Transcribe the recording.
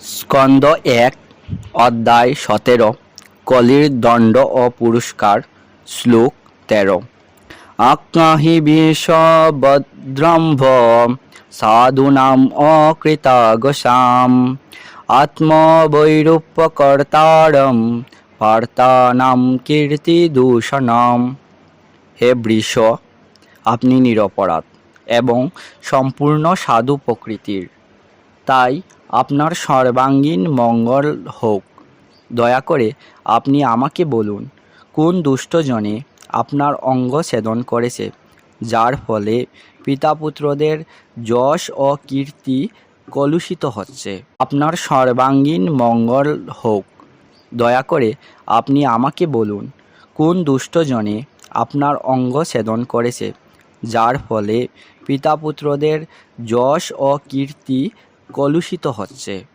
স্কন্দ ১ অধ্যায় ১৭ কলির দণ্ড ও পুরস্কার শ্লোক ১৩ আজ্ঞাহি বিষভদ্রম্ভ সাধূনাম অকৃতাগসাম আত্মবৈরূপ্যকর্তারম পার্তানাম কীর্তিদূষণম। হে বৃষ, আপনি নিরপরাধ এবং সম্পূর্ণ সাধু প্রকৃতির, তাই আপনার সর্বাঙ্গীন মঙ্গল হোক। দয়া করে আপনি আমাকে বলুন, কোন দুষ্টজনে আপনার অঙ্গ ছেদন করেছে, যার ফলে পিতাপুত্রদের যশ ও কীর্তি কলুষিত হচ্ছে। আপনার সর্বাঙ্গীন মঙ্গল হোক। দয়া করে আপনি আমাকে বলুন, কোন দুষ্টজনে আপনার অঙ্গ ছেদন করেছে, যার ফলে পিতাপুত্রদের যশ ও কীর্তি কলুষিত হচ্ছে।